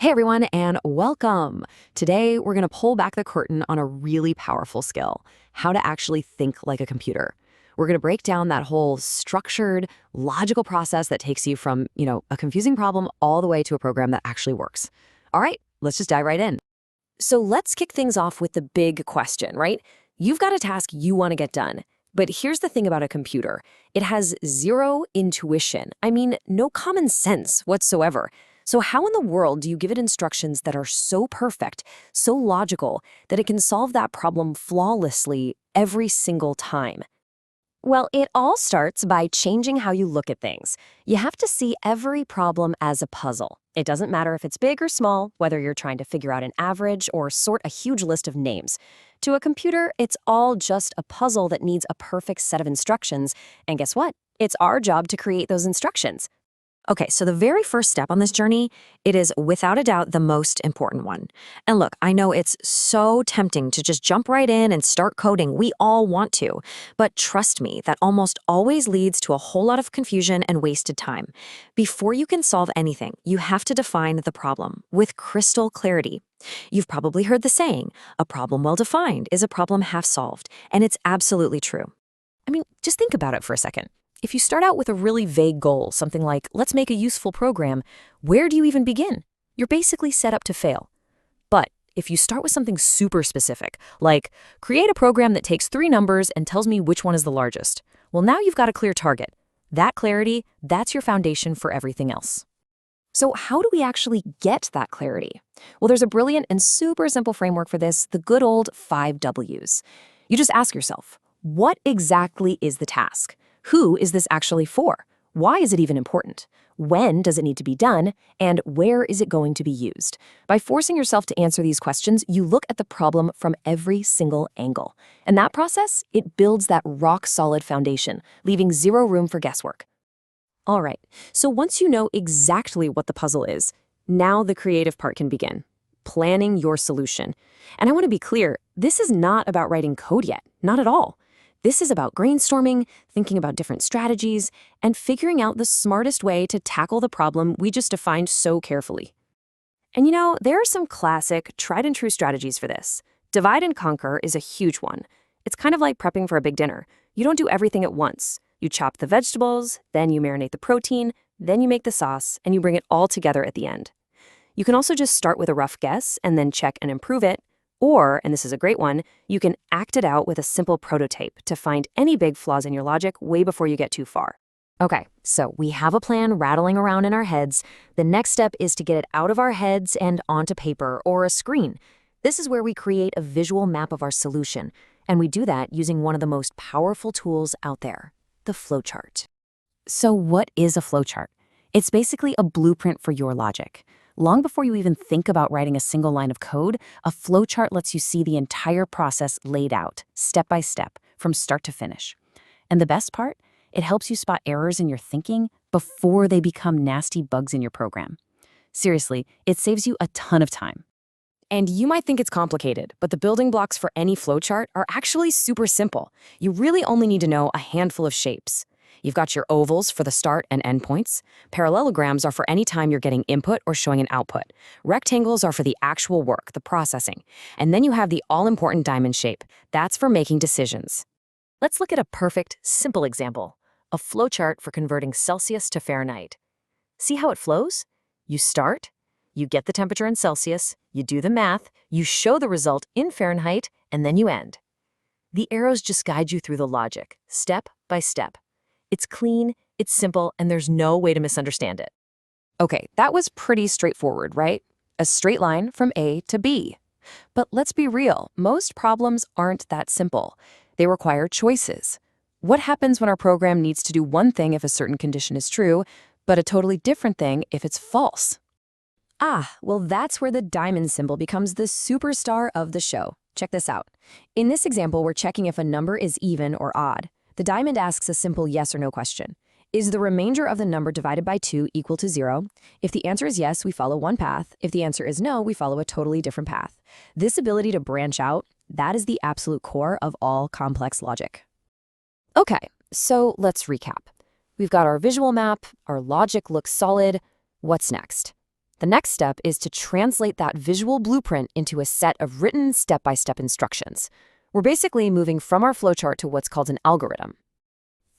Hey everyone, and welcome. Today, we're going to pull back the curtain on a really powerful skill, how to actually think like a computer. We're going to break down that whole structured, logical process that takes you from, a confusing problem all the way to a program that actually works. All right, let's just dive right in. So let's kick things off with the big question, right? You've got a task you want to get done. But here's the thing about a computer. It has zero intuition. I mean, no common sense whatsoever. So how in the world do you give it instructions that are so perfect, so logical, that it can solve that problem flawlessly every single time? Well, it all starts by changing how you look at things. You have to see every problem as a puzzle. It doesn't matter if it's big or small, whether you're trying to figure out an average or sort a huge list of names. To a computer, it's all just a puzzle that needs a perfect set of instructions. And guess what? It's our job to create those instructions. Okay, so the very first step on this journey, it is without a doubt the most important one. And look, I know it's so tempting to just jump right in and start coding. We all want to. But trust me, that almost always leads to a whole lot of confusion and wasted time. Before you can solve anything, you have to define the problem with crystal clarity. You've probably heard the saying, a problem well defined is a problem half solved, and it's absolutely true. I mean, just think about it for a second. If you start out with a really vague goal, something like, let's make a useful program, where do you even begin? You're basically set up to fail. But if you start with something super specific, like create a program that takes 3 numbers and tells me which one is the largest, well, now you've got a clear target. That clarity, that's your foundation for everything else. So how do we actually get that clarity? Well, there's a brilliant and super simple framework for this, the good old 5 W's. You just ask yourself, what exactly is the task? Who is this actually for? Why is it even important? When does it need to be done? And where is it going to be used? By forcing yourself to answer these questions, you look at the problem from every single angle. And that process, it builds that rock-solid foundation, leaving zero room for guesswork. All right, so once you know exactly what the puzzle is, now the creative part can begin. Planning your solution. And I want to be clear, this is not about writing code yet, not at all. This is about brainstorming, thinking about different strategies, and figuring out the smartest way to tackle the problem we just defined so carefully. And there are some classic, tried and true strategies for this. Divide and conquer is a huge one. It's kind of like prepping for a big dinner. You don't do everything at once. You chop the vegetables, then you marinate the protein, then you make the sauce, and you bring it all together at the end. You can also just start with a rough guess and then check and improve it. Or, and this is a great one, you can act it out with a simple prototype to find any big flaws in your logic way before you get too far. Okay, so we have a plan rattling around in our heads. The next step is to get it out of our heads and onto paper or a screen. This is where we create a visual map of our solution, and we do that using one of the most powerful tools out there, the flowchart. So what is a flowchart? It's basically a blueprint for your logic. Long before you even think about writing a single line of code, a flowchart lets you see the entire process laid out, step by step, from start to finish. And the best part? It helps you spot errors in your thinking before they become nasty bugs in your program. Seriously, it saves you a ton of time. And you might think it's complicated, but the building blocks for any flowchart are actually super simple. You really only need to know a handful of shapes. You've got your ovals for the start and end points. Parallelograms are for any time you're getting input or showing an output. Rectangles are for the actual work, the processing. And then you have the all-important diamond shape. That's for making decisions. Let's look at a perfect, simple example. A flowchart for converting Celsius to Fahrenheit. See how it flows? You start, you get the temperature in Celsius, you do the math, you show the result in Fahrenheit, and then you end. The arrows just guide you through the logic, step by step. It's clean, it's simple, and there's no way to misunderstand it. Okay, that was pretty straightforward, right? A straight line from A to B. But let's be real, most problems aren't that simple. They require choices. What happens when our program needs to do one thing if a certain condition is true, but a totally different thing if it's false? Well, that's where the diamond symbol becomes the superstar of the show. Check this out. In this example, we're checking if a number is even or odd. The diamond asks a simple yes or no question. Is the remainder of the number divided by 2 equal to 0? If the answer is yes, we follow one path. If the answer is no, we follow a totally different path. This ability to branch out, that is the absolute core of all complex logic. Okay, so let's recap. We've got our visual map, our logic looks solid. What's next? The next step is to translate that visual blueprint into a set of written step-by-step instructions. We're basically moving from our flowchart to what's called an algorithm.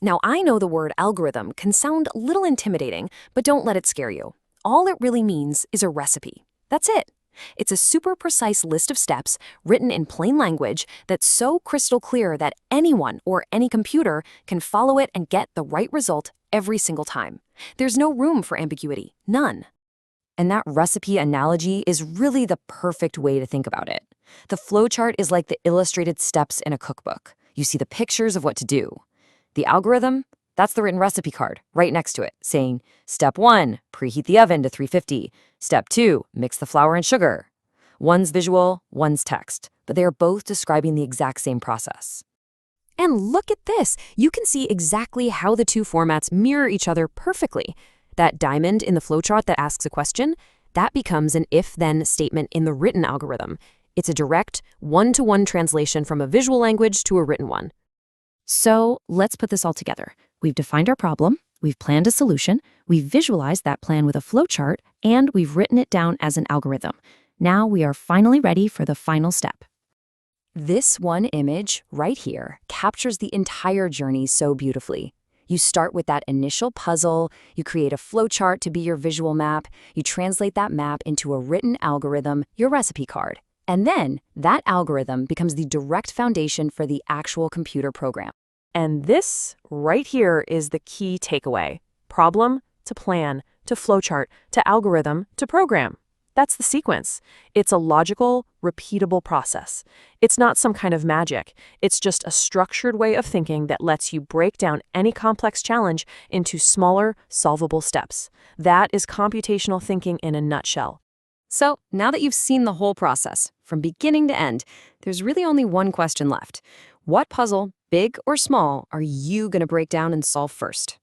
Now, I know the word algorithm can sound a little intimidating, but don't let it scare you. All it really means is a recipe. That's it. It's a super precise list of steps written in plain language that's so crystal clear that anyone or any computer can follow it and get the right result every single time. There's no room for ambiguity, none. And that recipe analogy is really the perfect way to think about it. The flowchart is like the illustrated steps in a cookbook. You see the pictures of what to do. The algorithm, that's the written recipe card right next to it, saying, Step 1, preheat the oven to 350. Step 2, mix the flour and sugar. One's visual, one's text, but they are both describing the exact same process. And look at this. You can see exactly how the two formats mirror each other perfectly. That diamond in the flowchart that asks a question, that becomes an if-then statement in the written algorithm. It's a direct, one-to-one translation from a visual language to a written one. So let's put this all together. We've defined our problem, we've planned a solution, we've visualized that plan with a flowchart, and we've written it down as an algorithm. Now we are finally ready for the final step. This one image right here captures the entire journey so beautifully. You start with that initial puzzle, you create a flowchart to be your visual map, you translate that map into a written algorithm, your recipe card. And then that algorithm becomes the direct foundation for the actual computer program. And this right here is the key takeaway. Problem to plan, to flowchart, to algorithm, to program. That's the sequence. It's a logical, repeatable process. It's not some kind of magic. It's just a structured way of thinking that lets you break down any complex challenge into smaller, solvable steps. That is computational thinking in a nutshell. So now that you've seen the whole process, from beginning to end, there's really only one question left. What puzzle, big or small, are you going to break down and solve first?